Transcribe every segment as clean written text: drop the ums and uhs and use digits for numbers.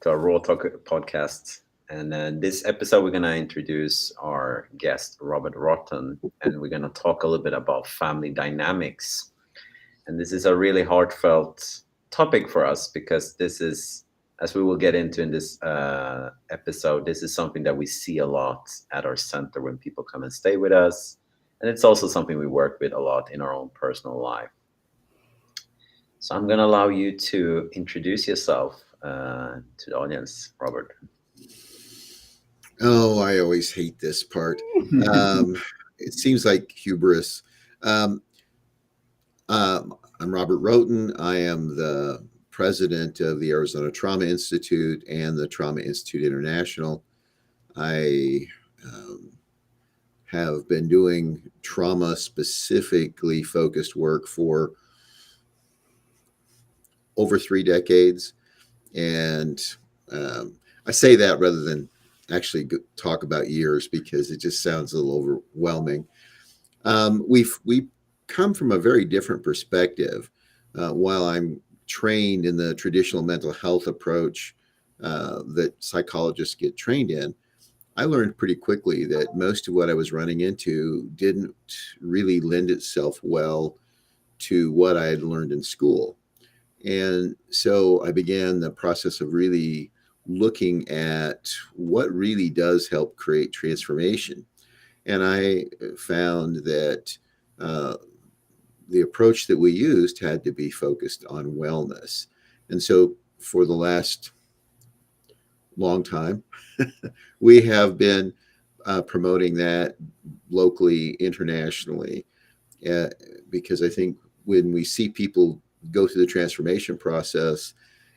to our Rhoton podcast. And this episode, we're going to introduce our guest, Robert Rhoton, and we're going to talk a little bit about family dynamics. And this is a really heartfelt topic for us because this is, as we will get into in this episode, this is something that we see a lot at our center when people come and stay with us. And it's also something we work with a lot in our own personal life. So I'm going to allow you to introduce yourself to the audience, Robert. Oh, I always hate this part. It seems like hubris. Um, I'm Robert Rhoton. I am the president of the Arizona Trauma Institute and the Trauma Institute International. I have been doing trauma specifically focused work for over 3 decades. And I say that rather than actually talk about years because it just sounds a little overwhelming. We come from a very different perspective. While I'm trained in the traditional mental health approach that psychologists get trained in, I learned pretty quickly that most of what I was running into didn't really lend itself well to what I had learned in school. And so I began the process of really looking at what really does help create transformation. And I found that the approach that we used had to be focused on wellness. And so for the last long time, we have been promoting that locally, internationally, because I think when we see people go through the transformation process,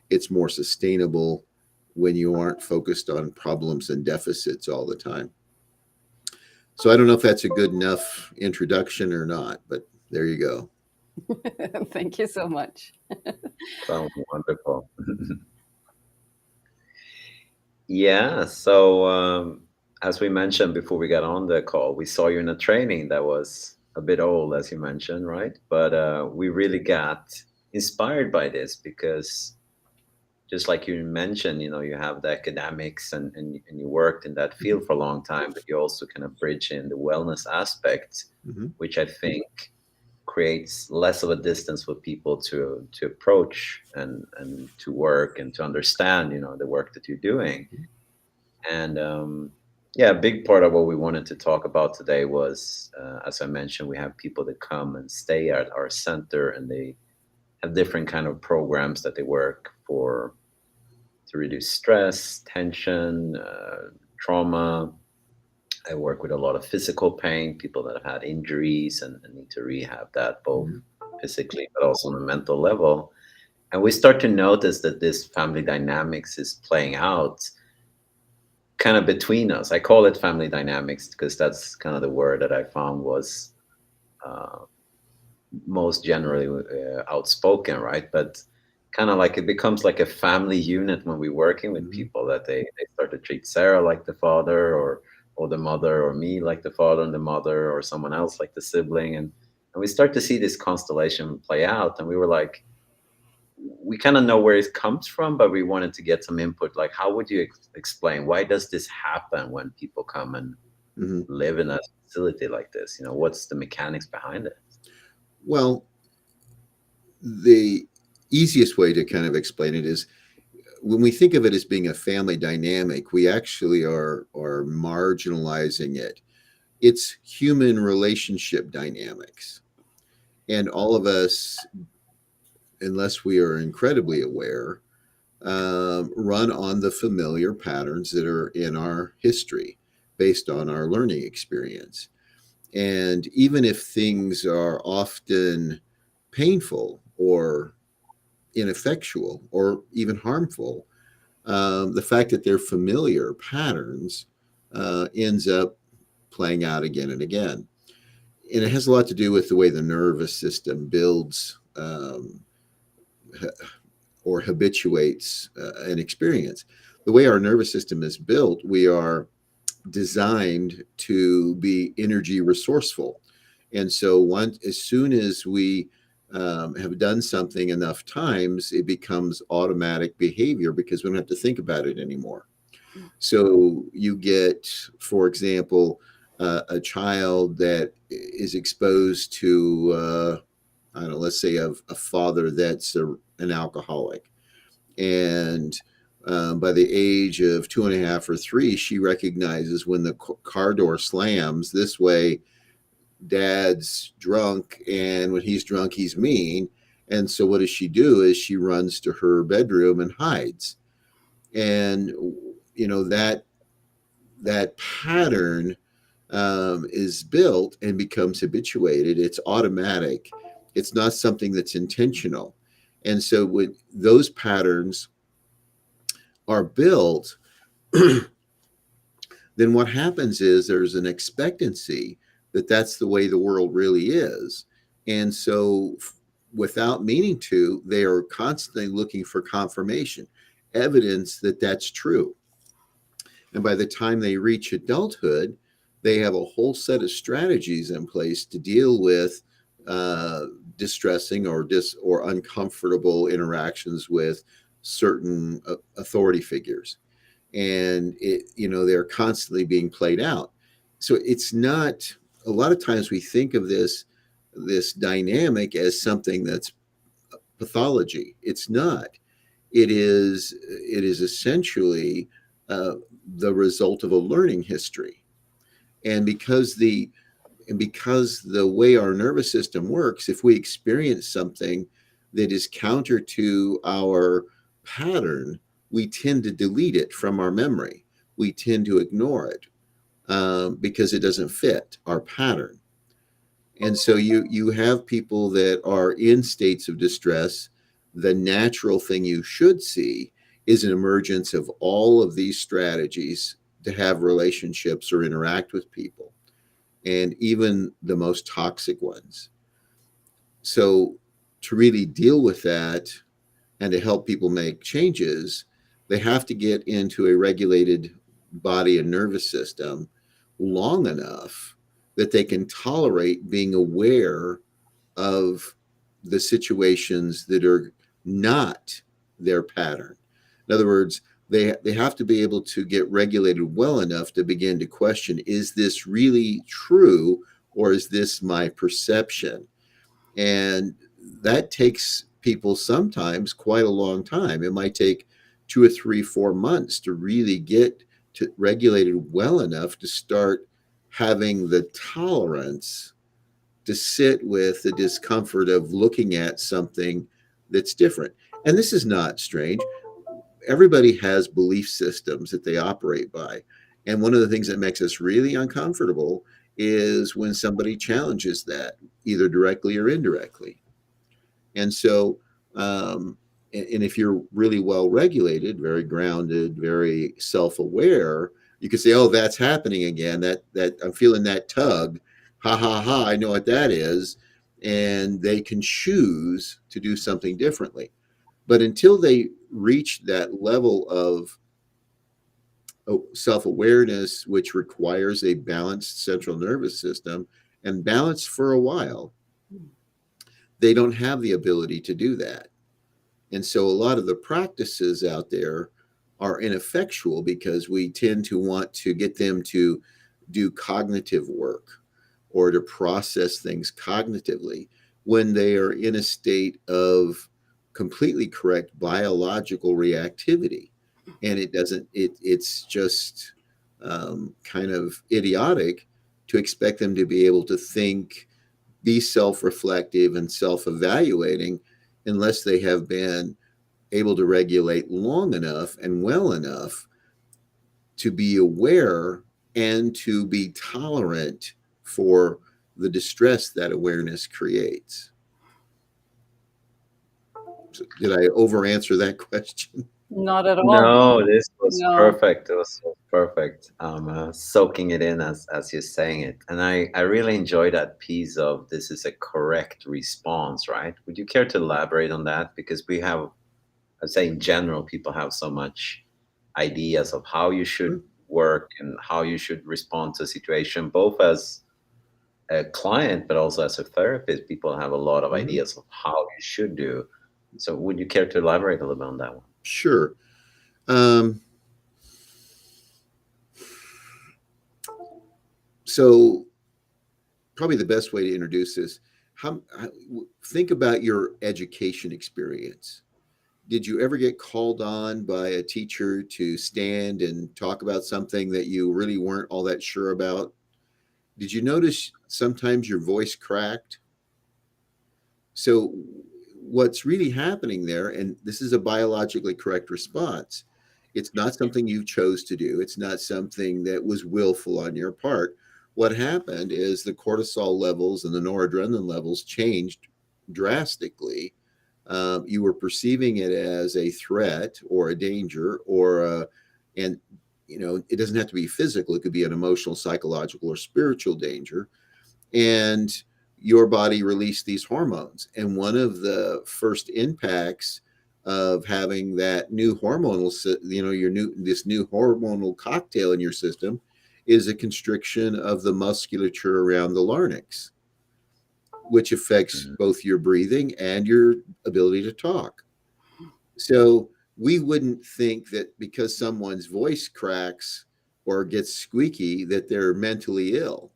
it's more sustainable when you aren't focused on problems and deficits all the time. So I don't know if that's a good enough introduction or not, but there you go. Thank you so much. Sounds wonderful. Yeah, so as we mentioned before we got on the call, we saw you in a training that was a bit old, as you mentioned, right? But we really got inspired by this because just like you mentioned, you have the academics and you worked in that field for a long time, but you also kind of bridge in the wellness aspect, which I think creates less of a distance for people to approach and to work and to understand, the work that you're doing. And yeah, a big part of what we wanted to talk about today was, as I mentioned, we have people that come and stay at our center, and they have different kind of programs that they work for to reduce stress, tension, trauma. I work with a lot of physical pain, people that have had injuries and need to rehab that both physically but also on a mental level. And we start to notice that this family dynamics is playing out kind of between us. I call it family dynamics because that's kind of the word that I found was uh, most generally outspoken, right? But kind of like it becomes like a family unit when we're working with people, that they start to treat Sarah like the father, or the mother, or me like the father and the mother, or someone else like the sibling. And we start to see this constellation play out. And we were like, we kind of know where it comes from, but we wanted to get some input. Like, how would you explain, why does this happen when people come and live in a facility like this? What's the mechanics behind it? Well, the easiest way to kind of explain it is when we think of it as being a family dynamic, we actually are marginalizing it. It's human relationship dynamics. And all of us, unless we are incredibly aware, run on the familiar patterns that are in our history based on our learning experience. And even if things are often painful or ineffectual or even harmful, the fact that they're familiar patterns ends up playing out again and again. And it has a lot to do with the way the nervous system builds or habituates an experience. The way our nervous system is built, we are designed to be energy resourceful. And so as soon as we have done something enough times, it becomes automatic behavior because we don't have to think about it anymore. So you get, for example, a child that is exposed to, I don't know, let's say a father that's an alcoholic. And by the age of 2.5 or 3, she recognizes when the car door slams this way, dad's drunk, and when he's drunk, he's mean. And so what does she do is she runs to her bedroom and hides. And that pattern is built and becomes habituated. It's automatic. It's not something that's intentional. And so when those patterns are built, then what happens is there's an expectancy that that's the way the world really is. And so without meaning to, they are constantly looking for confirmation, evidence that that's true. And by the time they reach adulthood, they have a whole set of strategies in place to deal with distressing or uncomfortable interactions with certain authority figures, and they're constantly being played out. So it's not. A lot of times we think of this dynamic as something that's pathology. It's not. It is essentially the result of a learning history, and because the way our nervous system works, if we experience something that is counter to our pattern, we tend to delete it from our memory. We tend to ignore it because it doesn't fit our pattern. And so you have people that are in states of distress. The natural thing you should see is an emergence of all of these strategies to have relationships or interact with people, and even the most toxic ones. So to really deal with that and to help people make changes, they have to get into a regulated body and nervous system long enough that they can tolerate being aware of the situations that are not their pattern. In other words, they have to be able to get regulated well enough to begin to question, is this really true, or is this my perception? And that takes people sometimes quite a long time. It might take 2 or 3, 4 months to really get to regulated well enough to start having the tolerance to sit with the discomfort of looking at something that's different. And this is not strange. Everybody has belief systems that they operate by. And one of the things that makes us really uncomfortable is when somebody challenges that, either directly or indirectly. And so, and if you're really well regulated, very grounded, very self-aware, you can say, "Oh, that's happening again. That I'm feeling that tug. Ha ha ha! I know what that is." And they can choose to do something differently. But until they reach that level of self-awareness, which requires a balanced central nervous system, and balance for a while, they don't have the ability to do that. And so a lot of the practices out there are ineffectual because we tend to want to get them to do cognitive work or to process things cognitively when they are in a state of completely correct biological reactivity. And it's just kind of idiotic to expect them to be able to think, be self-reflective and self-evaluating unless they have been able to regulate long enough and well enough to be aware and to be tolerant for the distress that awareness creates. So did I over answer that question? Not at all. No, this was No. perfect. It was so perfect. Soaking it in as you're saying it, and I really enjoy that piece of this is a correct response, right? Would you care to elaborate on that? Because we have, I'd say in general, people have so much ideas of how you should work and how you should respond to a situation, both as a client, but also as a therapist, people have a lot of Mhm. ideas of how you should do. So, would you care to elaborate a little bit on that one? Sure. Um, so probably the best way to introduce this, think about your education experience. Did you ever get called on by a teacher to stand and talk about something that you really weren't all that sure about? Did you notice sometimes your voice cracked? So, what's really happening there, and this is a biologically correct response, it's not something you chose to do, it's not something that was willful on your part. What happened is the cortisol levels and the noradrenaline levels changed drastically. You were perceiving it as a threat or a danger, and it doesn't have to be physical, it could be an emotional, psychological, or spiritual danger. And your body released these hormones. And one of the first impacts of having that new hormonal, this new hormonal cocktail in your system is a constriction of the musculature around the larynx, which affects Mhm. both your breathing and your ability to talk. So we wouldn't think that because someone's voice cracks or gets squeaky that they're mentally ill,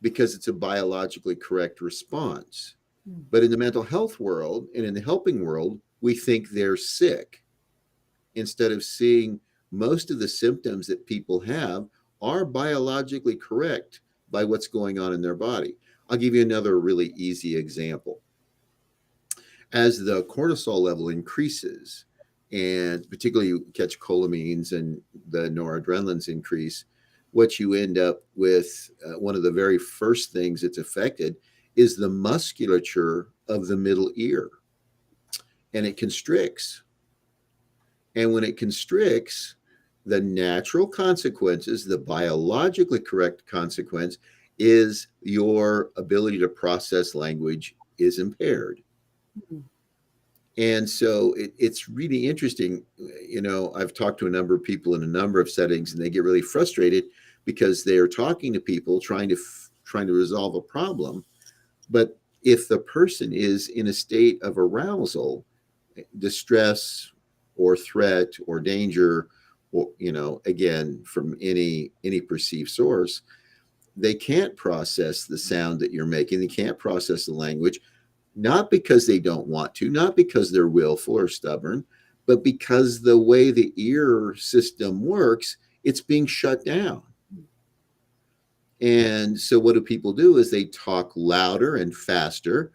because it's a biologically correct response. But in the mental health world and in the helping world, we think they're sick instead of seeing most of the symptoms that people have are biologically correct by what's going on in their body. I'll give you another really easy example. As the cortisol level increases, and particularly you catch cholamines and the noradrenalines increase, what you end up with, one of the very first things that's affected is the musculature of the middle ear, and it constricts. And when it constricts, the natural consequences, the biologically correct consequence, is your ability to process language is impaired. And so it's really interesting. I've talked to a number of people in a number of settings, and they get really frustrated because they are talking to people trying to resolve a problem. But if the person is in a state of arousal, distress, or threat, or danger, or again from any perceived source, they can't process the sound that you're making. They can't process the language, not because they don't want to, not because they're willful or stubborn, but because the way the ear system works, it's being shut down. And so what do people do is they talk louder and faster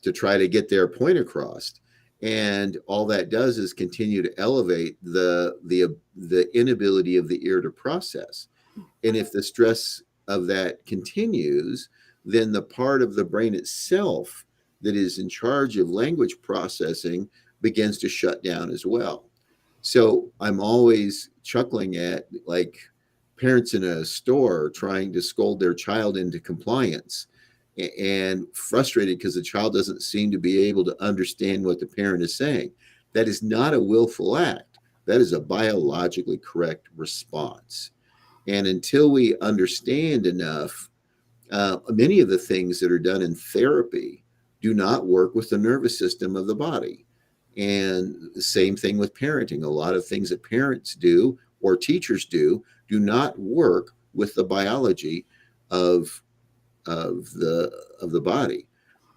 to try to get their point across. And all that does is continue to elevate the inability of the ear to process. And if the stress of that continues, then the part of the brain itself that is in charge of language processing begins to shut down as well. So I'm always chuckling at, like, parents in a store trying to scold their child into compliance and frustrated because the child doesn't seem to be able to understand what the parent is saying. That is not a willful act. That is a biologically correct response. And until we understand enough, many of the things that are done in therapy do not work with the nervous system of the body. And the same thing with parenting. A lot of things that parents do or teachers do not work with the biology of of the body,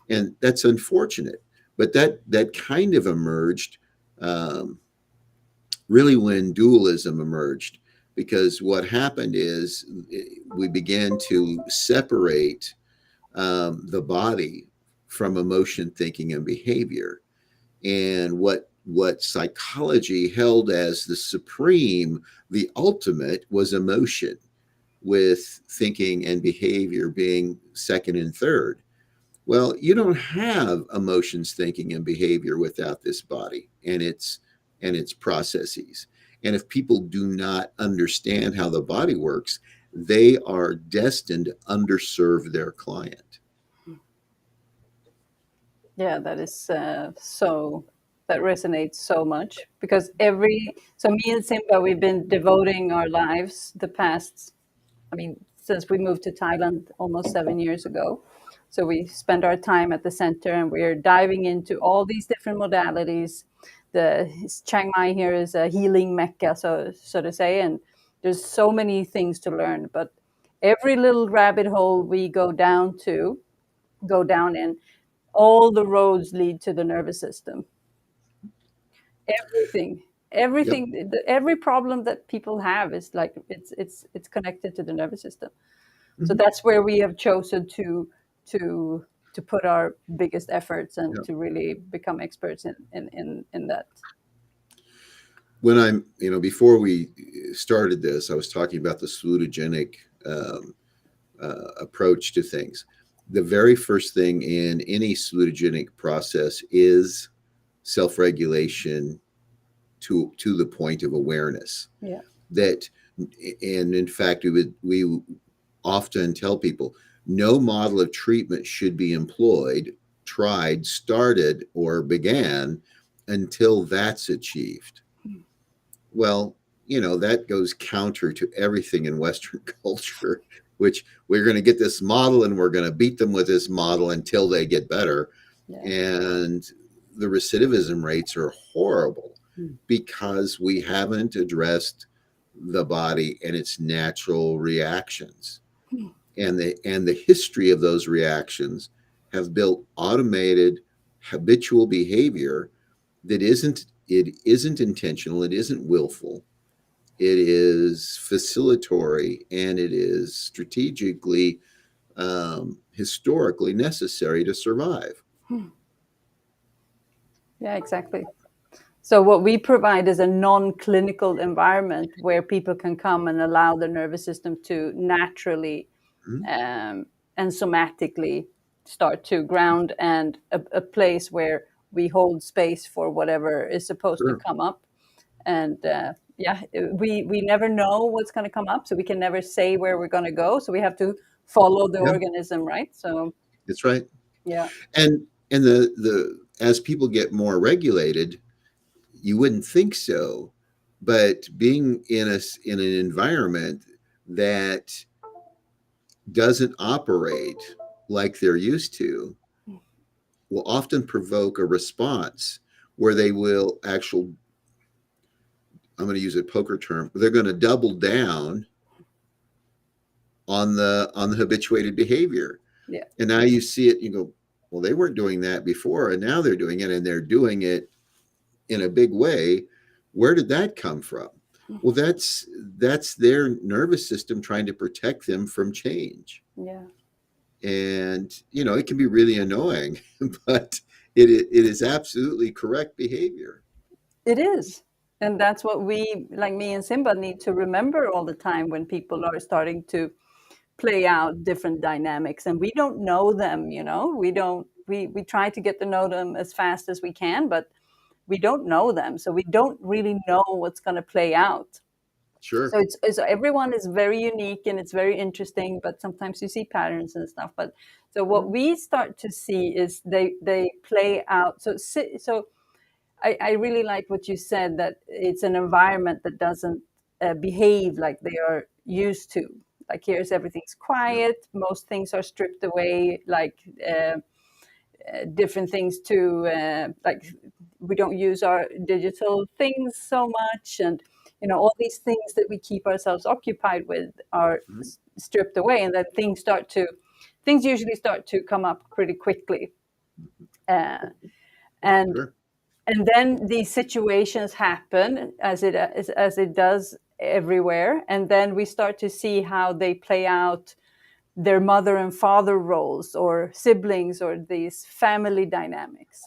and that's unfortunate. But that kind of emerged, um, really when dualism emerged, because what happened is we began to separate the body from emotion, thinking, and behavior. And what psychology held as the supreme, the ultimate, was emotion, with thinking and behavior being second and third. Well, you don't have emotions, thinking, and behavior without this body and its processes. And if people do not understand how the body works, they are destined to underserve their client. Yeah, that is that resonates so much because me and Simba, we've been devoting our lives the past, I mean, since we moved to Thailand almost 7 years ago. So we spend our time at the center, and we're diving into all these different modalities. The Chiang Mai here is a healing mecca, so to say, and there's so many things to learn. But every little rabbit hole we go down in, all the roads lead to the nervous system. Everything, Yep. every problem that people have is like it's connected to the nervous system. So Mhm. that's where we have chosen to to put our biggest efforts and Yep. to really become experts in that. When I'm, before we started this, I was talking about the salutogenic approach to things. The very first thing in any salutogenic process is self-regulation to the point of awareness. Yeah. That, and in fact, we often tell people no model of treatment should be employed, tried, started, or began until that's achieved. Well, that goes counter to everything in Western culture, which we're going to get this model and we're going to beat them with this model until they get better. Yeah. And the recidivism rates are horrible because we haven't addressed the body and its natural reactions. And the history of those reactions have built automated habitual behavior that isn't intentional, it isn't willful, it is facilitatory, and it is strategically historically necessary to survive. Yeah, exactly. So what we provide is a non-clinical environment where people can come and allow the nervous system to naturally Mhm. and somatically start to ground, and a place where we hold space for whatever is supposed to Sure. come up. And yeah, we never know what's going to come up, so we can never say where we're going to go. So we have to follow the Yeah, organism, right? So that's right. yeah, And the as people get more regulated, you wouldn't think so, but being in an environment that doesn't operate like they're used to will often provoke a response where they will actually, I'm going to use a poker term, they're going to double down on the habituated behavior. yeah, And now you see it, you go, well, they weren't doing that before, and now they're doing it, and they're doing it in a big way. Where did that come from? Well, that's their nervous system trying to protect them from change. yeah. And it can be really annoying, but it is absolutely correct behavior. It is. And that's what we, like me and Simba, need to remember all the time when people are starting to play out different dynamics and we don't know them, we don't, we try to get to know them as fast as we can, but we don't know them. So we don't really know what's going to play out. So Sure. it's everyone is very unique and it's very interesting, but sometimes you see patterns and stuff. But so what we start to see is they play out. So I really like what you said, that it's an environment that doesn't behave like they are used to. Like here's everything's Yep. quiet, most things are stripped away, like different things to like we don't use our digital things so much, and all these things that we keep ourselves occupied with are Mhm. stripped away, and then things usually start to come up pretty quickly, uh, and Sure. and then these situations happen as it does everywhere, and then we start to see how they play out their mother and father roles or siblings or these family dynamics.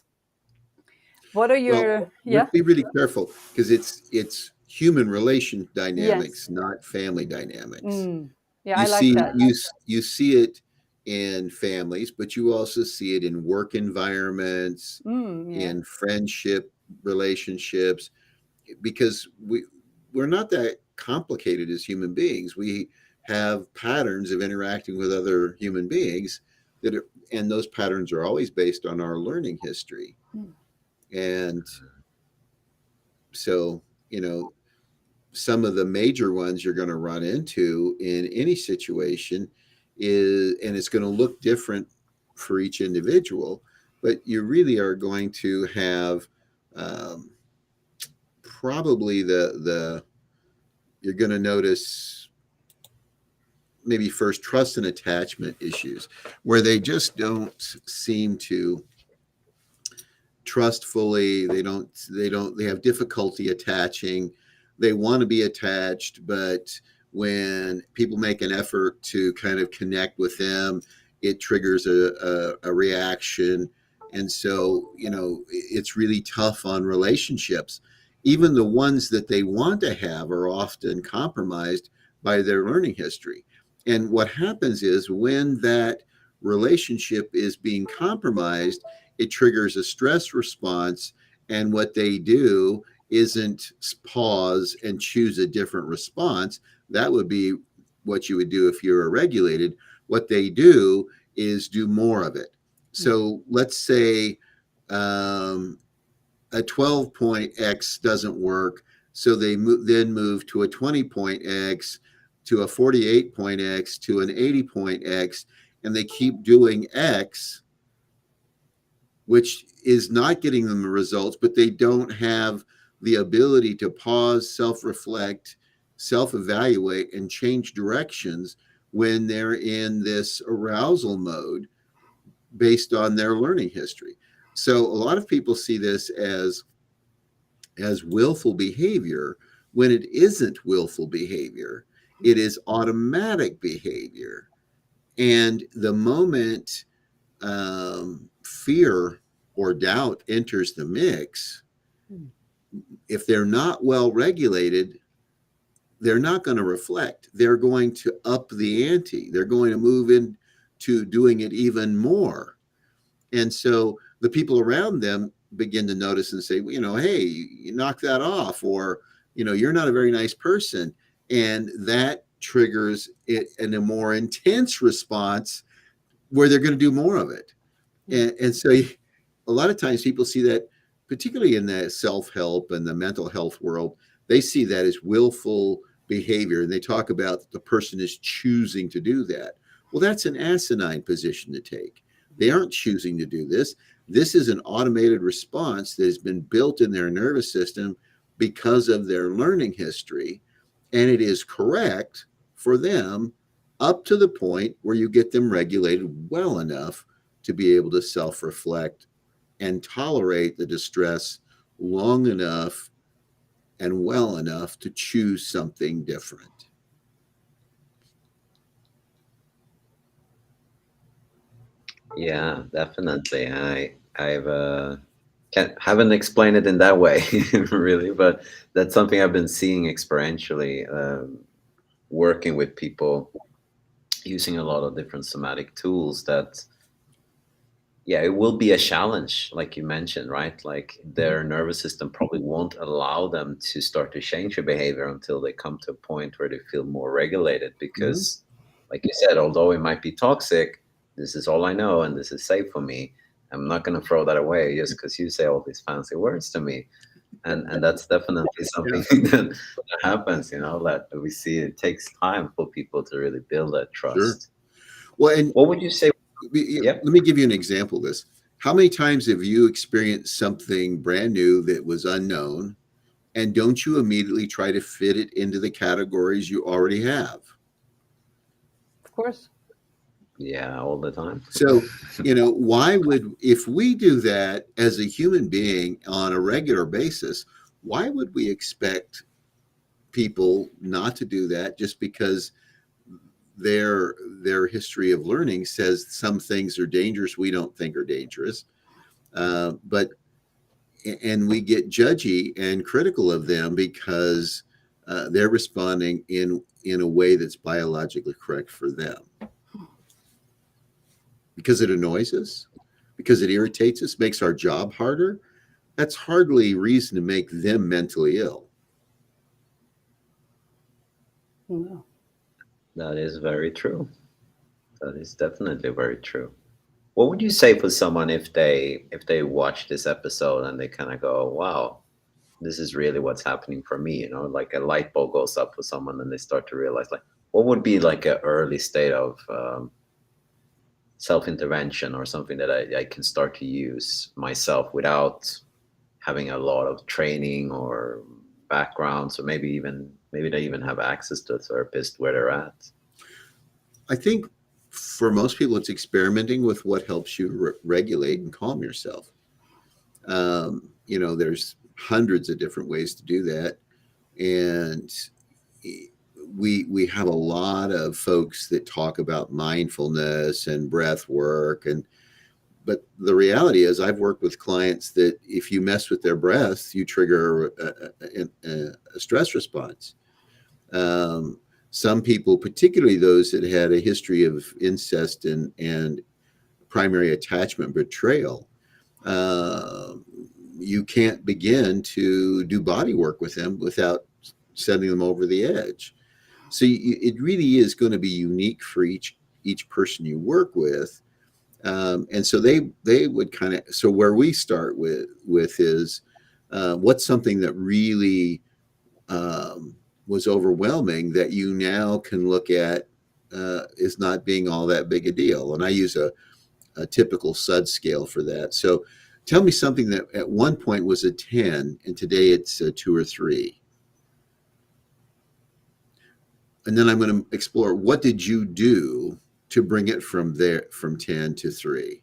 What are Well, your, yeah, be really careful because it's human relation yes, dynamics, not family dynamics. yeah, You I like see that. you see it in families, but you also see it in work environments, Yeah, in friendship relationships, because we're not that complicated as human beings. We have patterns of interacting with other human beings and those patterns are always based on our learning history. And so, you know, some of the major ones you're going to run into in any situation is, and it's going to look different for each individual, but you really are going to have um, probably the you're going to notice maybe first trust and attachment issues where they just don't seem to trust fully. They have difficulty attaching. They want to be attached, but when people make an effort to kind of connect with them, it triggers a reaction. And so, it's really tough on relationships. Even the ones that they want to have are often compromised by their learning history. And what happens is when that relationship is being compromised, it triggers a stress response. And what they do isn't pause and choose a different response. That would be what you would do if you're regulated. What they do is do more of it. So let's say a 12-point X doesn't work. So they then move to a 20-point X, to a 48-point X, to an 80-point X, and they keep doing X, which is not getting them the results, but they don't have the ability to pause, self-reflect, self-evaluate, and change directions when they're in this arousal mode based on their learning history. So a lot of people see this as willful behavior when it isn't willful behavior. It is automatic behavior. And the moment fear or doubt enters the mix, if they're not well regulated, they're not going to reflect. They're going to up the ante. They're going to move into doing it even more. And so the people around them begin to notice and say, hey, you knock that off, or, you're not a very nice person. And that triggers it in a more intense response where they're going to do more of it. And so a lot of times people see that, particularly in the self-help and the mental health world, they see that as willful behavior. And they talk about the person is choosing to do that. Well, that's an asinine position to take. They aren't choosing to do this. This is an automated response that has been built in their nervous system because of their learning history. And it is correct for them up to the point where you get them regulated well enough to be able to self-reflect and tolerate the distress long enough and well enough to choose something different. Yeah, definitely. Haven't explained it in that way really, but that's something I've been seeing experientially, working with people using a lot of different somatic tools that, yeah, it will be a challenge, like you mentioned, right? Like their nervous system probably won't allow them to start to change their behavior until they come to a point where they feel more regulated. Because, like you said, although it might be toxic, this is all I know and this is safe for me. I'm not going to throw that away just because you say all these fancy words to me. And that's definitely something that happens, that we see. It takes time for people to really build that Sure. trust. Well, and What would you say? Yep. let me give you an example of this. How many times have you experienced something brand new that was unknown, and don't you immediately try to fit it into the categories you already have? Of course. Yeah, all the time. So, if we do that as a human being on a regular basis, why would we expect people not to do that just because their history of learning says some things are dangerous we don't think are dangerous, but and we get judgy and critical of them because they're responding in a way that's biologically correct for them, because it annoys us, because it irritates us, makes our job harder. That's hardly reason to make them mentally ill. No. That is very true. That is definitely very true. What would you say for someone if they watch this episode and they kind of go, "Wow, this is really what's happening for me, like a light bulb goes up for someone and they start to realize, like, what would be like an early state of self-intervention or something that I can start to use myself without having a lot of training or background. So maybe they even have access to a therapist where they're at. I think for most people, it's experimenting with what helps you regulate and calm yourself. There's hundreds of different ways to do that. And we have a lot of folks that talk about mindfulness and breath work, but the reality is I've worked with clients that if you mess with their breath, you trigger a stress response. Some people, particularly those that had a history of incest and primary attachment betrayal, you can't begin to do body work with them without sending them over the edge. So it really is going to be unique for each person you work with. And so they would kind of, so where we start with is what's something that really was overwhelming that you now can look at is not being all that big a deal. And I use a typical SUD scale for that. So tell me something that at one point was a 10 and today it's a 2 or 3. And then I'm going to explore, what did you do to bring it from 10 to 3?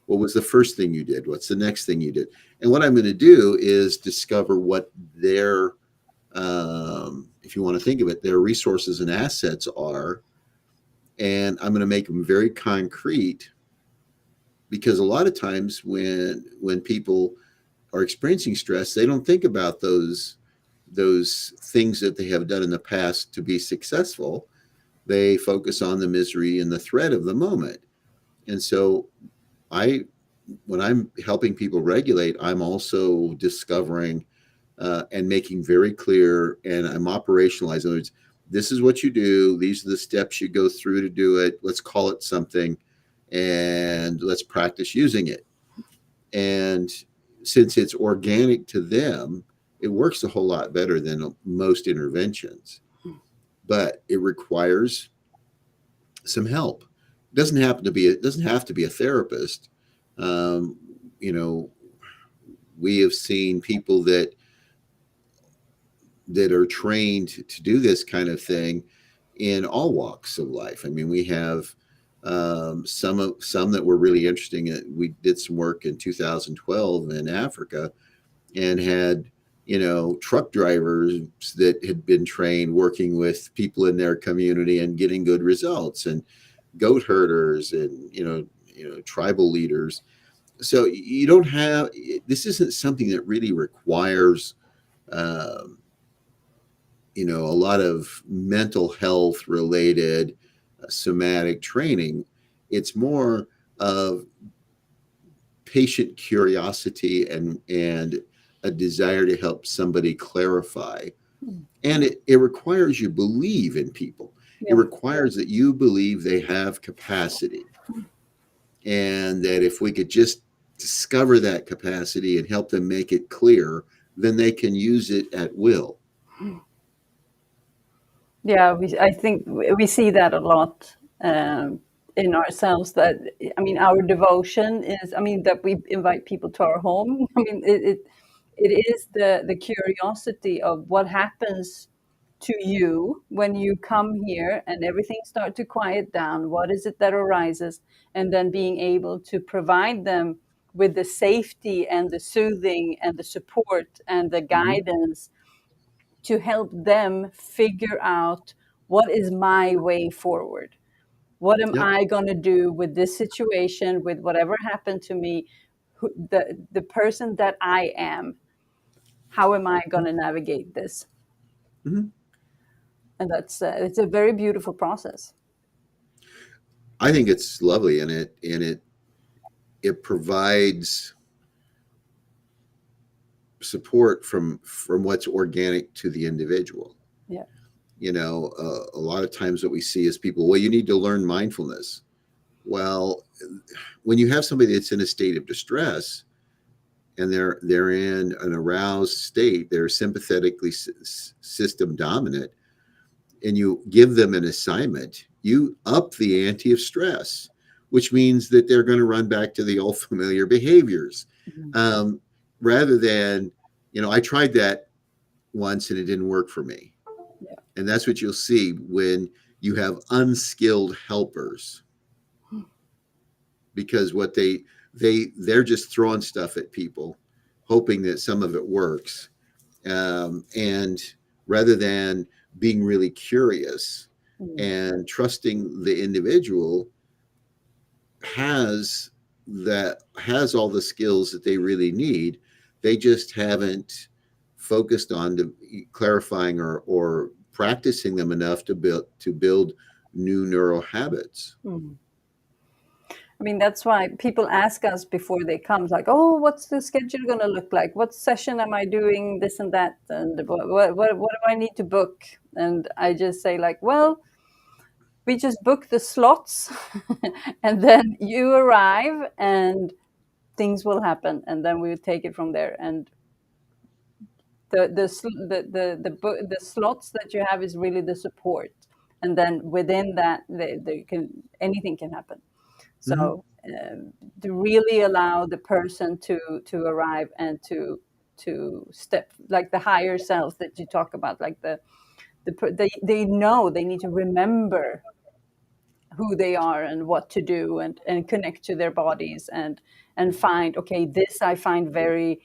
What was the first thing you did? What's the next thing you did? And what I'm going to do is discover what their, if you want to think of it, their resources and assets are. And I'm going to make them very concrete, because a lot of times when people are experiencing stress, they don't think about those things that they have done in the past to be successful. They focus on the misery and the threat of the moment. And so when I'm helping people regulate, I'm also discovering and making very clear, and I'm operationalizing. In other words, this is what you do. These are the steps you go through to do it. Let's call it something, and let's practice using it. And since it's organic to them, it works a whole lot better than most interventions. But it requires some help. It doesn't have to be a therapist. We have seen people that are trained to do this kind of thing in all walks of life. I mean, we have some that were really interesting. We did some work in 2012 in Africa and had truck drivers that had been trained working with people in their community and getting good results, and goat herders and tribal leaders. So this isn't something that really requires a lot of mental health related somatic training. It's more of patient curiosity and a desire to help somebody clarify. And it requires you believe in people. Yeah. It requires that you believe they have capacity. And that if we could just discover that capacity and help them make it clear, then they can use it at will. Yeah, I think we see that a lot in ourselves. That, I mean, our devotion is, I mean, that we invite people to our home. I mean, it is the curiosity of what happens to you when you come here and everything starts to quiet down. What is it that arises? And then being able to provide them with the safety and the soothing and the support and the guidance to help them figure out, what is my way forward? What am I going to do with this situation, with whatever happened to me, the person that I am? How am I going to navigate this? Mm-hmm. And that's it's a very beautiful process. I think it's lovely, and it provides support from what's organic to the individual. Yeah. A lot of times what we see is people, well, you need to learn mindfulness. Well, when you have somebody that's in a state of distress and they're in an aroused state, they're sympathetically system dominant, and you give them an assignment, you up the ante of stress, which means that they're going to run back to the old familiar behaviors. Mhm. Rather than, I tried that once and it didn't work for me. Yeah. And that's what you'll see when you have unskilled helpers, because what they're just throwing stuff at people, hoping that some of it works. And rather than being really curious Mm. and trusting the individual has all the skills that they really need, they just haven't focused on clarifying or practicing them enough to build new neural habits. Mm. I mean, that's why people ask us before they come, like, "Oh, what's the schedule going to look like? What session am I doing? This and that, and what do I need to book?" And I just say, like, "Well, we just book the slots, and then you arrive, and things will happen, and then we take it from there." And the slots that you have is really the support, and then within that, they can anything can happen. Mm-hmm. So to really allow the person to arrive and to step, like the higher self that you talk about, like they know they need to remember who they are and what to do, and connect to their bodies, and find, okay, this I find very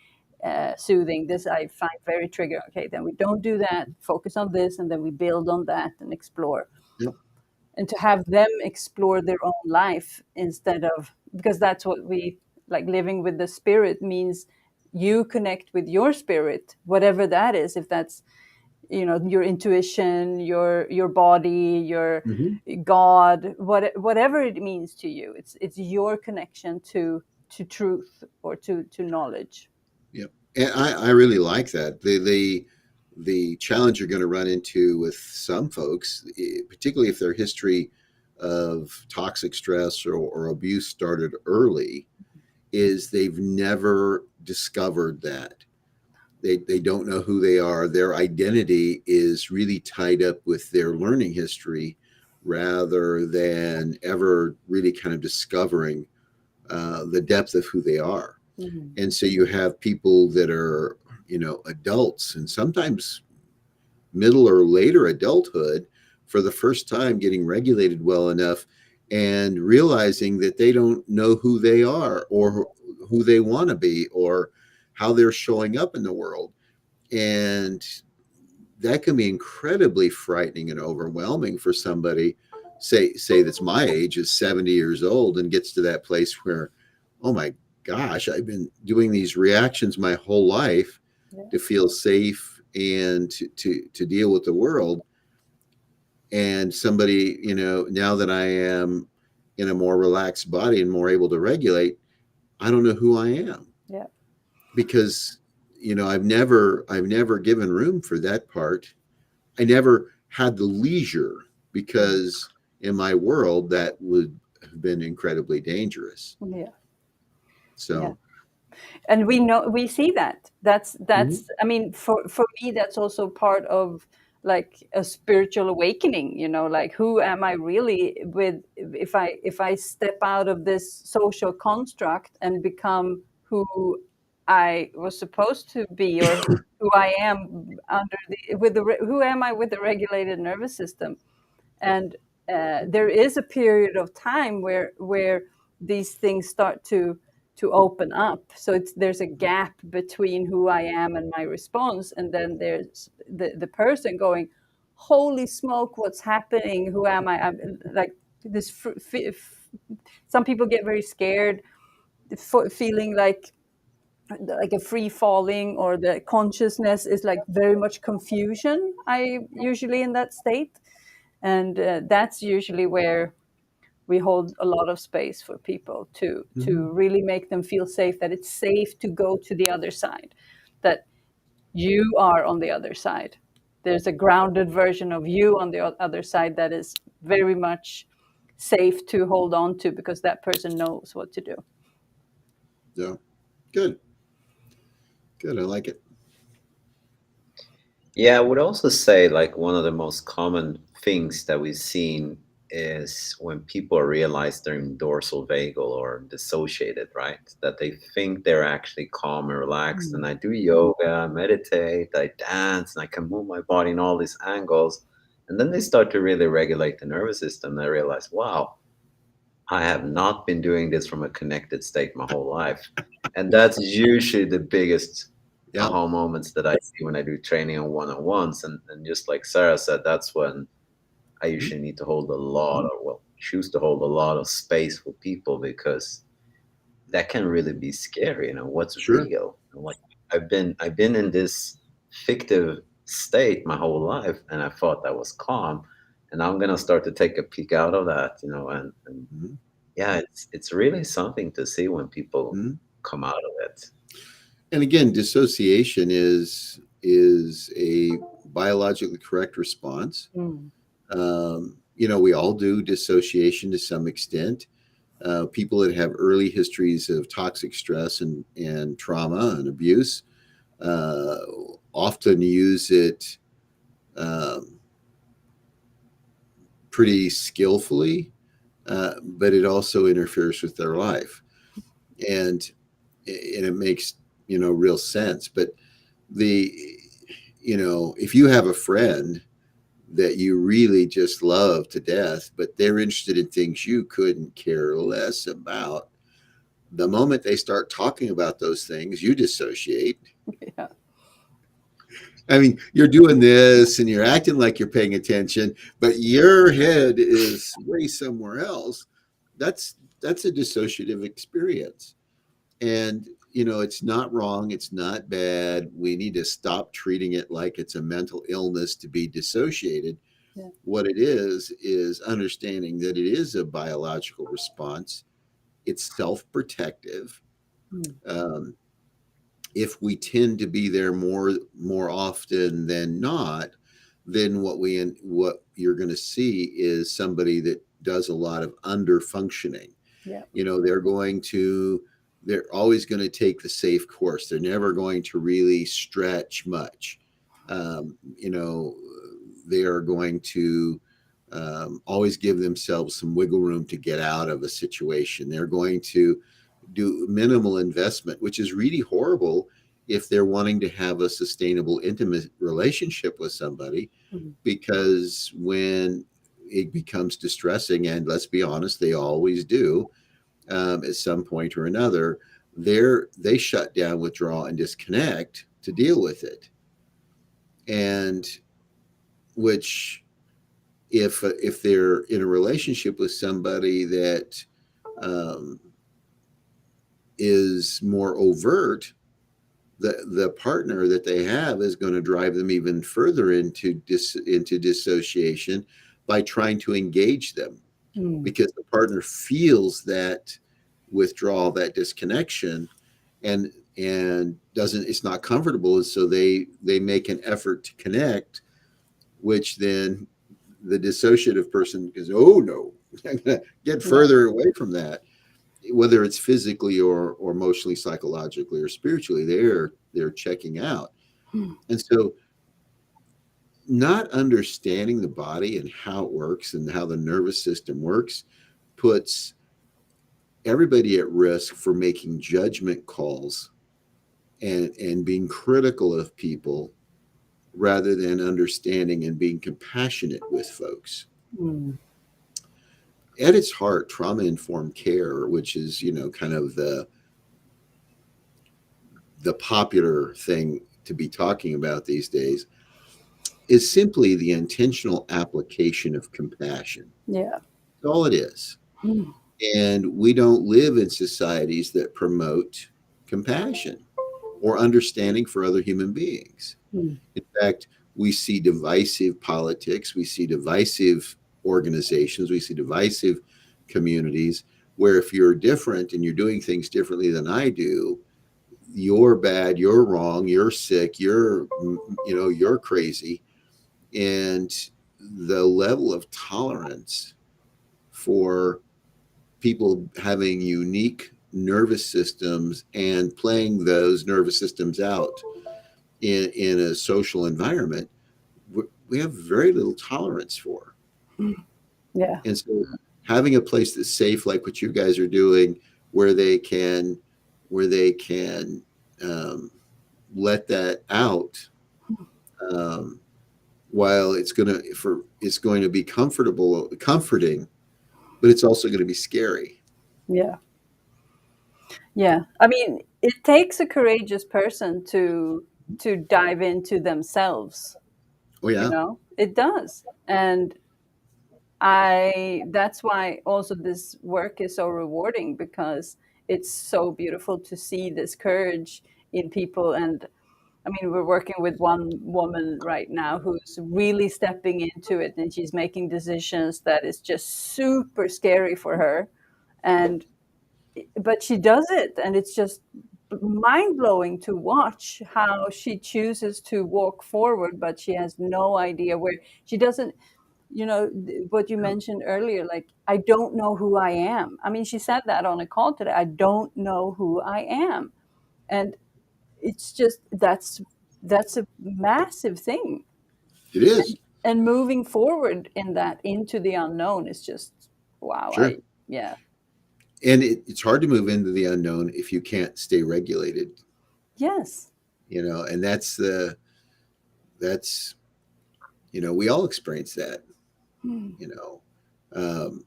soothing, this I find very trigger, okay, then we don't do that, focus on this, and then we build on that and explore, Yep. and to have them explore their own life, instead of, because that's what we like, living with the spirit means you connect with your spirit, whatever that is, if that's your intuition, your body, your Mm-hmm. God, whatever it means to you, it's your connection to truth, or to knowledge. Yep. And I really like that. The challenge you're going to run into with some folks, particularly if their history of toxic stress or abuse started early, is they've never discovered that. They don't know who they are. Their identity is really tied up with their learning history rather than ever really kind of discovering the depth of who they are. Mhm. And so you have people that are, adults, and sometimes middle or later adulthood, for the first time getting regulated well enough and realizing that they don't know who they are or who they want to be or how they're showing up in the world. And that can be incredibly frightening and overwhelming for somebody, say that's my age, is 70 years old and gets to that place where, oh my gosh, I've been doing these reactions my whole life Yeah. to feel safe and to deal with the world. And somebody, now that I am in a more relaxed body and more able to regulate, I don't know who I am. Yeah. Because I've never given room for that part. I never had the leisure, because in my world that would have been incredibly dangerous. Yeah. Yeah. So And we see that, mhm. I mean, for me, that's also part of like a spiritual awakening, like, who am I really, with if I step out of this social construct and become who I was supposed to be, or who I am under who am I with the regulated nervous system. And there is a period of time where these things start to open up, so there's a gap between who I am and my response, and then there's the person going, holy smoke, what's happening, who am I? I'm like this some people get very scared, feeling like a free falling, or the consciousness is like very much confusion, I usually in that state. And that's usually where we hold a lot of space for people to Mhm. really make them feel safe, that it's safe to go to the other side, that you are on the other side, there's a grounded version of you on the other side that is very much safe to hold on to, because that person knows what to do. So good. Good. I like it. Yeah, I would also say like one of the most common things that we've seen is when people realize they're in dorsal vagal or dissociated, right? That they think they're actually calm and relaxed. And Mm. I do yoga, meditate, I dance, and I can move my body in all these angles. And then they start to really regulate the nervous system. They realize, wow, I have not been doing this from a connected state my whole life. And that's usually the biggest Yeah. aha moments that I see when I do training on one-on-ones. And just like Sarah said, that's when I Mhm. usually need to hold a lot of, well, choose to hold a lot of space for people because that can really be scary. What's Sure. real? And like I've been in this fictive state my whole life, and I thought that was calm. And I'm gonna start to take a peek out of that, and Mhm. yeah, it's really something to see when people Mhm. come out of it. And again, dissociation is a biologically correct response. Mm. We all do dissociation to some extent. People that have early histories of toxic stress and trauma and abuse uh, often use it um, pretty skillfully, but it also interferes with their life, and it makes real sense. But the if you have a friend that you really just love to death, but they're interested in things you couldn't care less about, the moment they start talking about those things, you dissociate. Yeah. I mean, you're doing this and you're acting like you're paying attention, but your head is way somewhere else. That's a dissociative experience. And it's not wrong, it's not bad. We need to stop treating it like it's a mental illness to be dissociated. Yeah. What it is understanding that it is a biological response. It's self-protective. Mm. Um, if we tend to be there more often than not, then what you're going to see is somebody that does a lot of under functioning. Yeah. They're always going to take the safe course. They're never going to really stretch much. um, you know they are going to always give themselves some wiggle room to get out of a situation. They're going to do minimal investment, which is really horrible if they're wanting to have a sustainable, intimate relationship with somebody, Mm. because when it becomes distressing, and let's be honest, they always do, at some point or another, they shut down, withdraw, and disconnect to deal with it. And which, if they're in a relationship with somebody that um, is more overt, the partner that they have is going to drive them even further into dissociation by trying to engage them, Mm. because the partner feels that withdrawal, that disconnection, and doesn't it's not comfortable, and so they make an effort to connect, which then the dissociative person goes, oh no, I'm gonna get Yeah. further away from that, whether it's physically or emotionally, psychologically, or spiritually. They're checking out. Mm. And so, not understanding the body and how it works and how the nervous system works puts everybody at risk for making judgment calls and being critical of people, rather than understanding and being compassionate with folks. Mm. At its heart, trauma informed care, which is kind of the popular thing to be talking about these days, is simply the intentional application of compassion. Yeah. That's all it is. Mm. And we don't live in societies that promote compassion or understanding for other human beings. Mm. In fact, we see divisive politics, we see divisive organizations, we see divisive communities where if you're different and you're doing things differently than I do, you're bad, you're wrong, you're sick, you're crazy. And the level of tolerance for people having unique nervous systems and playing those nervous systems out in a social environment, we have very little tolerance for. Yeah. And so having a place that's safe, like what you guys are doing, where they can, where they can um, let that out, um, while it's going to be comforting, but it's also going to be scary. Yeah. Yeah. I mean, it takes a courageous person to dive into themselves, Oh you yeah, know? It does. And I that's why also this work is so rewarding, because it's so beautiful to see this courage in people. And I mean, we're working with one woman right now who's really stepping into it, and she's making decisions that is just super scary for her. And but she does it, and it's just mind blowing to watch how she chooses to walk forward, but she has no idea where. She doesn't, what you mentioned earlier, like, I don't know who I am. I mean, she said that on a call today. I don't know who I am. And it's just, that's a massive thing. it is. And moving forward in that into the unknown is just, wow. Sure. Yeah. And it's hard to move into the unknown if you can't stay regulated, Yes. and that's, we all experience that, Hmm. you know. Um,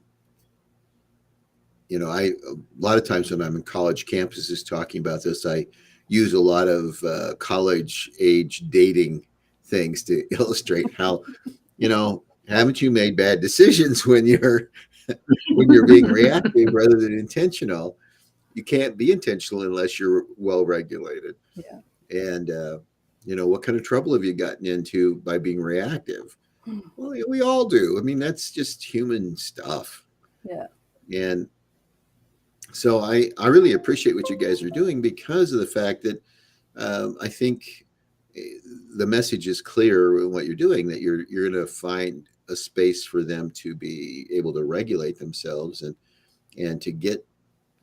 I a lot of times when I'm in college campuses talking about this, I use a lot of college age dating things to illustrate how, haven't you made bad decisions when you're being reactive rather than intentional? You can't be intentional unless you're well regulated. Yeah. And what kind of trouble have you gotten into by being reactive? Well, we all do. I mean, that's just human stuff. Yeah. And so I really appreciate what you guys are doing because of the fact that I think the message is clear in what you're doing, that you're going to find a space for them to be able to regulate themselves and to get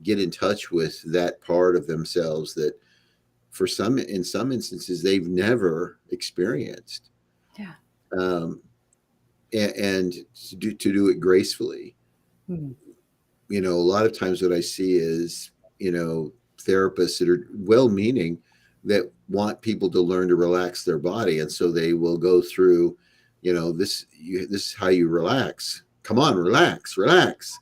in touch with that part of themselves that in some instances they've never experienced, Yeah. um, and to do it gracefully. Hmm. A lot of times what I see is, therapists that are well-meaning that want people to learn to relax their body, and so they will go through, this is how you relax. Come on, relax, relax.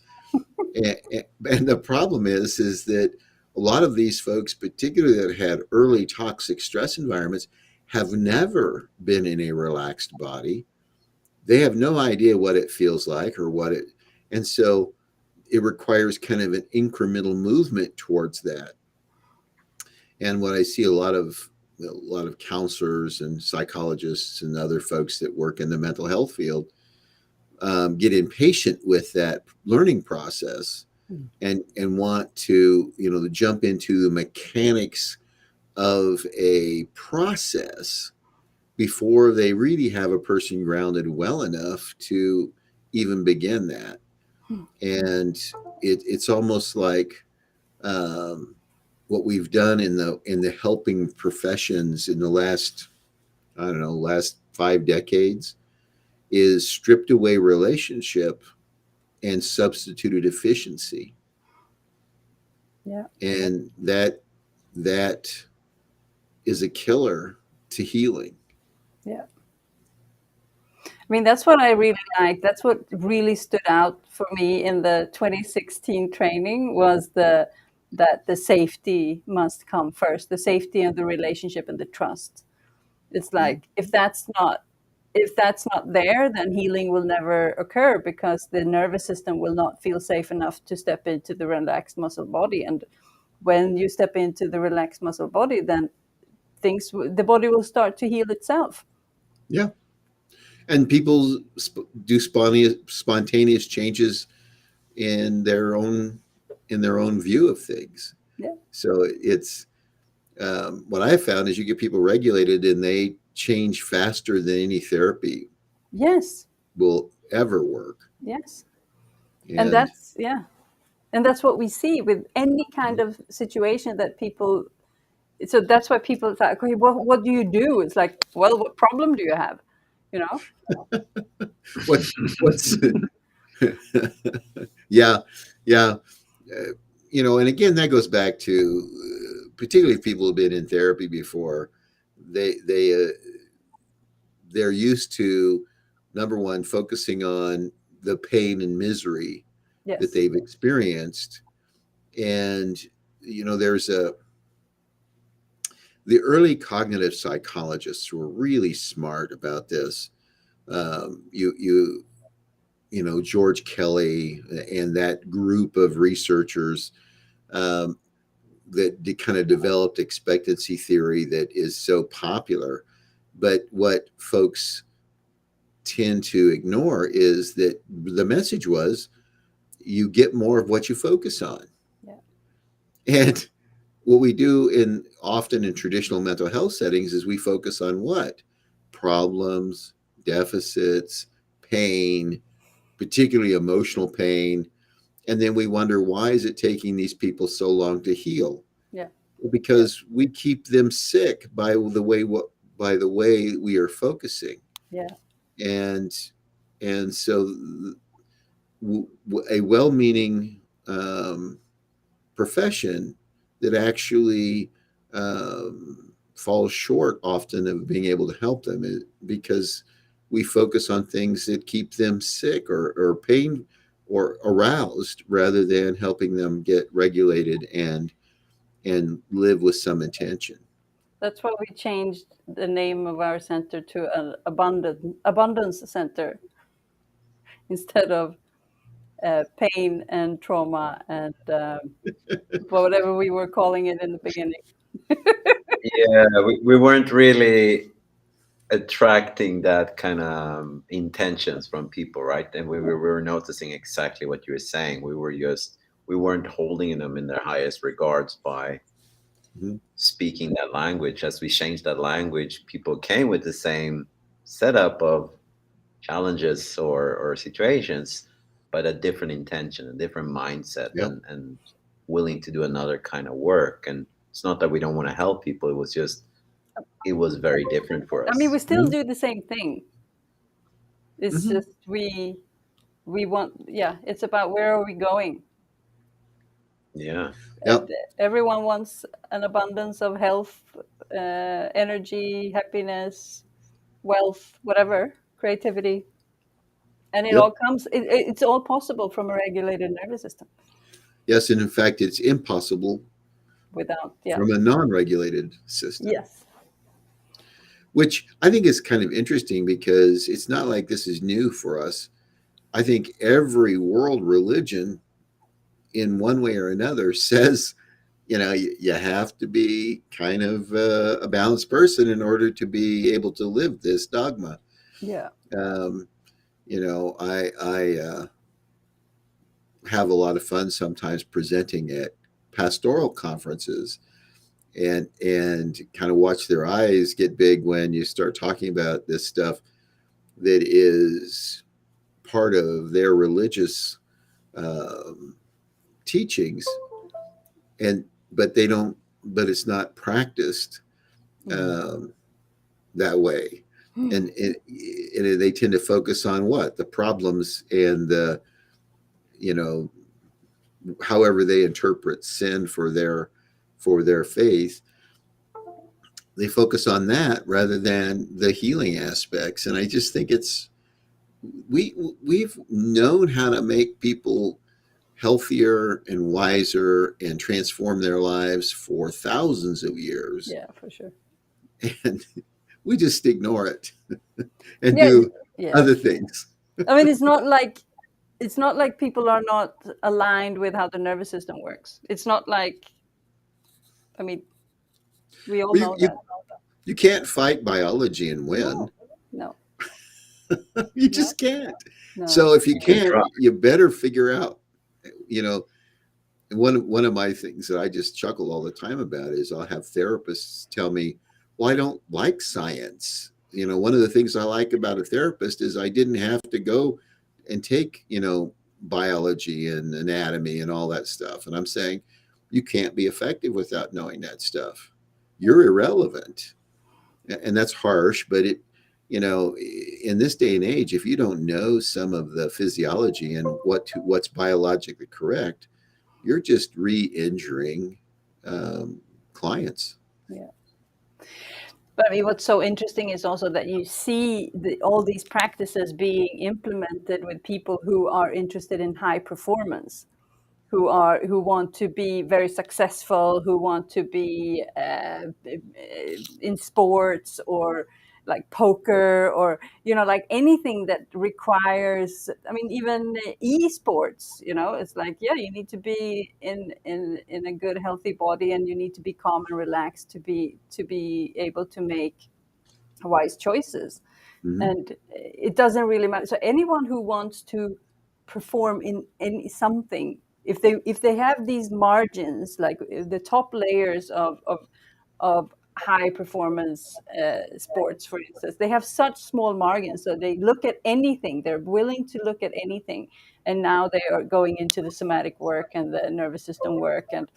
And the problem is that a lot of these folks, particularly that had early toxic stress environments, have never been in a relaxed body. They have no idea what it feels like and so it requires kind of an incremental movement towards that. And what I see a lot of counselors and psychologists and other folks that work in the mental health field get impatient with that learning process Hmm. and want to jump into the mechanics of a process before they really have a person grounded well enough to even begin that. Hmm. And it's almost like um, what we've done in the helping professions in the last, I don't know, last 5 decades is stripped away relationship and substituted efficiency. Yeah. And that is a killer to healing. Yeah. I mean, that's what I really like. That's what really stood out for me in the 2016 training, was that the safety must come first, the safety of the relationship and the trust. It's Yeah. like, if that's not there, then healing will never occur, because the nervous system will not feel safe enough to step into the relaxed muscle body. And when you step into the relaxed muscle body, then the body will start to heal itself. Yeah. And people do spontaneous changes in their own view of things. Yeah. So it's what I found is you get people regulated and they change faster than any therapy Yes. will ever work. Yes. And And that's, yeah. And that's what we see with any kind of situation that people. So that's why people say, okay, well, what do you do? It's like, well, what problem do you have? You know? What's yeah, yeah. Uh, and again, that goes back to particularly if people have been in therapy before. They're used to, number one, focusing on the pain and misery that Yes. they've experienced, and there's the early cognitive psychologists were really smart about this. George Kelly and that group of researchers um, that kind of developed expectancy theory that is so popular. But what folks tend to ignore is that the message was you get more of what you focus on. Yeah. And what we do often in traditional mental health settings is we focus on what? Problems, deficits, pain, particularly emotional pain. And then we wonder, why is it taking these people so long to heal? Yeah. Because we keep them sick by the way we are focusing. Yeah. And so a well-meaning profession that actually falls short often of being able to help them because we focus on things that keep them sick or pain or aroused rather than helping them get regulated and live with some intention. That's why we changed the name of our center to an abundance center instead of pain and trauma and whatever we were calling it in the beginning. Yeah, we weren't really attracting that kind of intentions from people, right? And we were noticing exactly what you were saying. We weren't holding them in their highest regards by Mhm. speaking that language. As we changed that language, people came with the same setup of challenges or situations, but a different intention, a different mindset, Yep. and willing to do another kind of work. And it's not that we don't want to help people. It was very different for I mean, we us. still do the same thing. It's Mm-hmm. just we want, yeah, it's about where are we going. Yeah. Yep. Everyone wants an abundance of health, energy, happiness, wealth, whatever, creativity, and it all Yep. comes. It's all possible from a regulated nervous system Yes, and in fact, it's impossible without, yeah, from a non-regulated system, yes, which I think is kind of interesting because it's not like this is new for us. I think every world religion, in one way or another, says you have to be kind of a balanced person in order to be able to live this dogma. yeah, Um, I have a lot of fun sometimes presenting at pastoral conferences and kind of watch their eyes get big when you start talking about this stuff that is part of their religious um, teachings, and but it's not practiced mm. um, that way, and they tend to focus on what the problems and the you know however they interpret sin for their faith. They focus on that rather than the healing aspects, and I just think we we've known how to make people healthier and wiser and transform their lives for thousands of years, yeah, for sure. and we just ignore it and Yeah, do yeah. other things. I mean, it's not like people are not aligned with how the nervous system works. It's not like, I mean, we all Well, know that. you can't fight biology and win. No, no, You no, just can't. no. So if you You can can't, try. you better figure out. You know, one of my things that I just chuckle all the time about is I'll have therapists tell me, "Well, I don't like science." One of the things I like about a therapist is I didn't have to go and take biology and anatomy and all that stuff. And I'm saying you can't be effective without knowing that stuff. You're irrelevant. And that's harsh, but in this day and age, if you don't know some of the physiology and what's biologically correct, you're just re-injuring clients. Yeah. But I mean, what's so interesting is also that you see all these practices being implemented with people who are interested in high performance, who want to be very successful, who want to be in sports or like poker, or like anything that requires, I mean, even esports, it's like, yeah, you need to be in a good healthy body, and you need to be calm and relaxed to be able to make wise choices. Mm-hmm. And it doesn't really matter. So anyone who wants to perform in something, if they have these margins, like the top layers of high performance sports, for instance, they have such small margins, so they look at anything, they're willing to look at anything. And now they are going into the somatic work and the nervous system work, and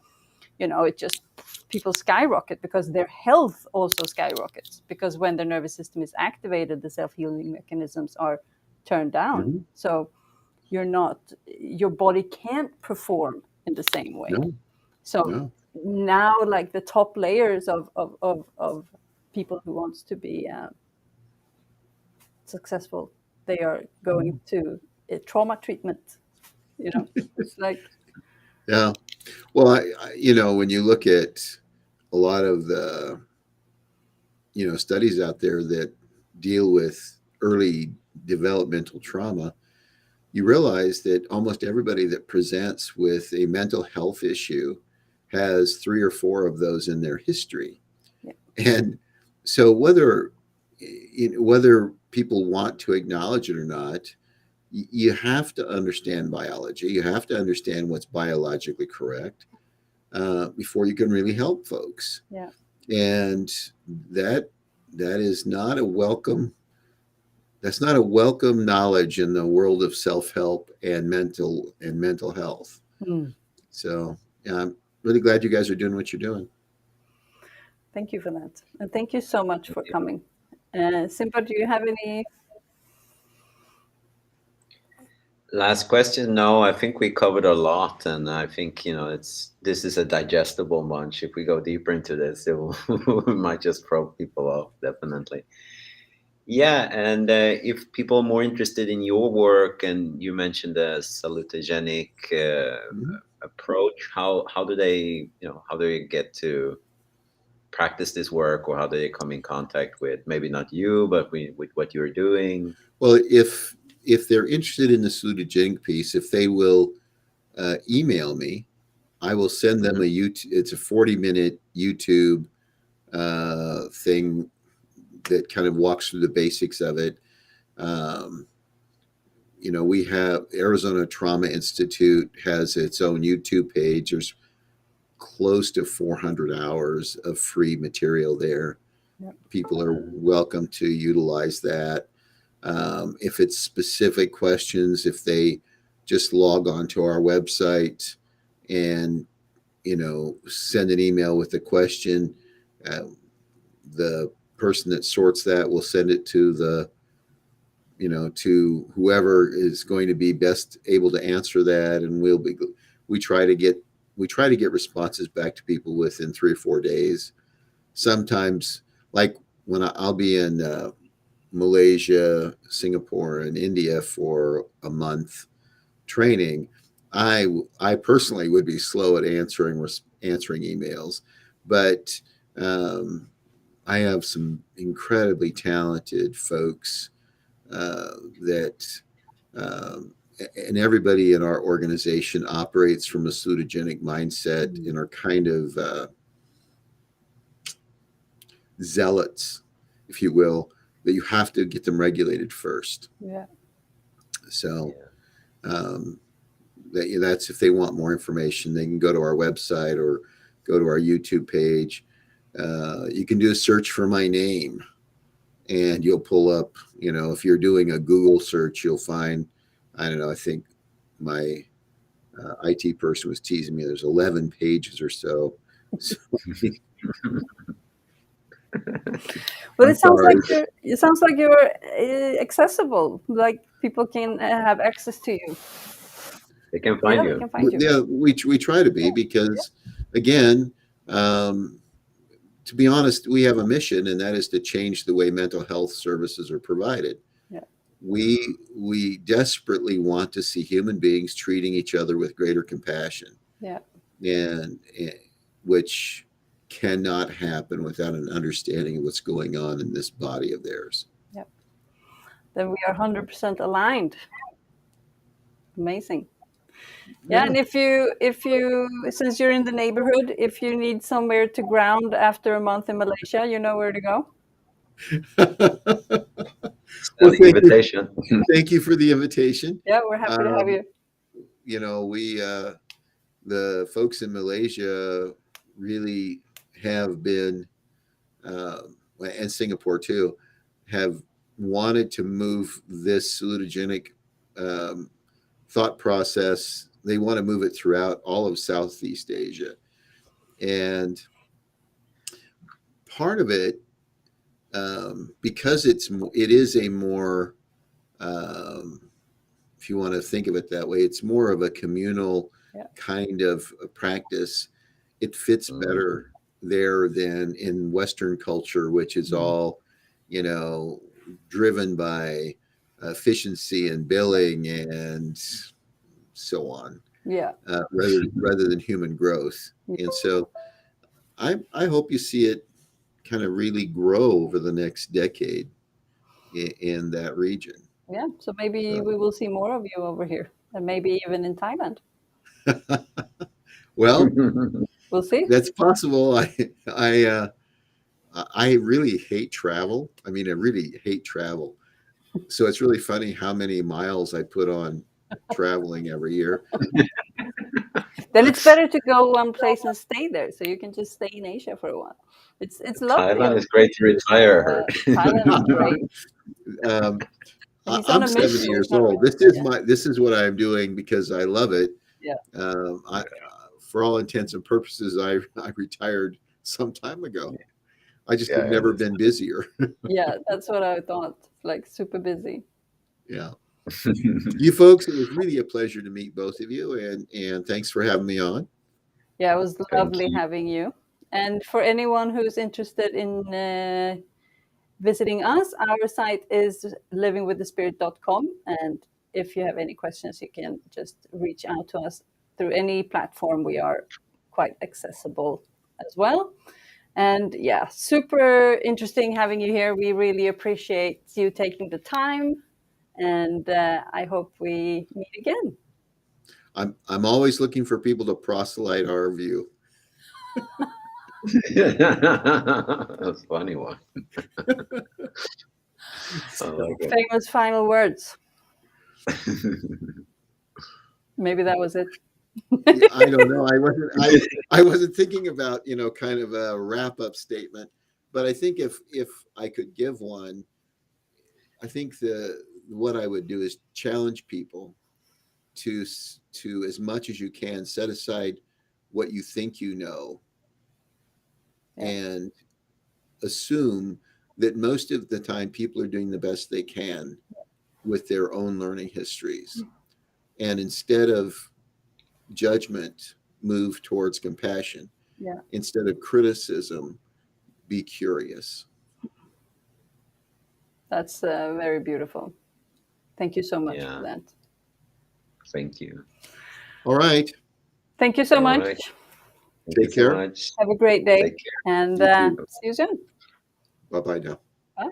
it just, people skyrocket because their health also skyrockets, because when the nervous system is activated, the self-healing mechanisms are turned down. Mm-hmm. So your body can't perform in the same way. No. So No. now, like the top layers of people who wants to be successful, they are going to a trauma treatment. It's like, Yeah. Well, when you look at a lot of the, studies out there that deal with early developmental trauma, you realize that almost everybody that presents with a mental health issue has 3 or 4 of those in their history. Yeah. And so whether people want to acknowledge it or not, you have to understand biology. You have to understand what's biologically correct before you can really help folks. Yeah. And that is not a welcome. That's not a welcome knowledge in the world of self-help and mental health. Mm. So I'm really glad you guys are doing what you're doing. Thank you for that. And thank you so much for coming. Simpa, do you have any? Last question. No, I think we covered a lot, and I think this is a digestible bunch. If we go deeper into this, we might just throw people off, definitely. Yeah, and if people are more interested in your work, and you mentioned the salutogenic approach, how do they get to practice this work, or how do they come in contact with, maybe not you, but with what you're doing? Well, if they're interested in the salutogenic piece, if they will email me, I will send them it's a 40-minute YouTube thing that kind of walks through the basics of it. We have Arizona Trauma Institute has its own YouTube page. There's close to 400 hours of free material there. Yep. People are welcome to utilize that. If it's specific questions, if they just log on to our website and send an email with a question, the person that sorts that will send it to to whoever is going to be best able to answer that, and we try to get responses back to people within 3 or 4 days. Sometimes, like when I'll be in Malaysia, Singapore, and India for a month training, I personally would be slow at answering emails, but I have some incredibly talented folks and everybody in our organization operates from a salutogenic mindset and are kind of zealots, if you will, that you have to get them regulated first. Yeah. So that's if they want more information, they can go to our website or go to our YouTube page. You can do a search for my name, and you'll pull up, if you're doing a Google search, you'll find, I don't know, I think my IT person was teasing me. There's 11 pages or so. So But I'm it sounds sorry. like you're accessible. Like people can have access to you. They can Yeah, find they you. can find you. Yeah, we try to be because, again, to be honest, we have a mission, and that is to change the way mental health services are provided. Yeah. We desperately want to see human beings treating each other with greater compassion, Yeah. and which cannot happen without an understanding of what's going on in this body of theirs. Yeah. Then we are 100% aligned. Amazing. Yeah, and if you since you're in the neighborhood, if you need somewhere to ground after a month in Malaysia, you know where to go. Well, Standing invitation. thank you for the invitation. Yeah, we're happy to have Um, you. we the folks in Malaysia really have been, and Singapore too, have wanted to move this salutogenic um, thought process. They want to move it throughout all of Southeast Asia, and part of it, because it is a more, um, if you want to think of it that way, it's more of a communal Yeah. kind of a practice. It fits better there than in Western culture, which is all, driven by efficiency and billing and so on, Yeah. rather than human growth. And so I hope you see it kind of really grow over the next decade in that region. Yeah. So maybe we will see more of you over here, and maybe even in Thailand. Well, We'll see. that's possible. I really hate travel. I mean, I really hate travel. So it's really funny how many miles I put on traveling every year. Then it's better to go one place and stay there, so you can just stay in Asia for a while. It's lovely. Thailand is great to retire, I heard. Thailand is great. Um, He's on I'm a 70 mission. years He's not old. This is what I'm doing because I love it. Yeah. For all intents and purposes, I retired some time ago. I just have Yeah, never that's been busier. Yeah, that's what I thought. Like super busy. Yeah. You folks, it was really a pleasure to meet both of you, and thanks for having me on. Yeah, it was Thank lovely you. having you. And for anyone who's interested in visiting us, our site is livingwiththespirit.com. And if you have any questions, you can just reach out to us through any platform. We are quite accessible as well. And yeah, super interesting having you here. We really appreciate you taking the time. And I hope we meet again. I'm always looking for people to proselyte our view. That's a funny one. I like it. Famous final words. Maybe that was it. I don't know. I wasn't thinking about, kind of a wrap up statement, but I think if I could give one, I think what I would do is challenge people to as much as you can set aside what you think you know, and assume that most of the time people are doing the best they can with their own learning histories, and instead of judgment, move towards compassion. Yeah. Instead of criticism, be curious. That's very beautiful. Thank you so much for that. Thank you. All right. Thank you so All much. right. Thank Take you so care. much. Have a great day. Take care. And You too. see you soon. Bye bye now.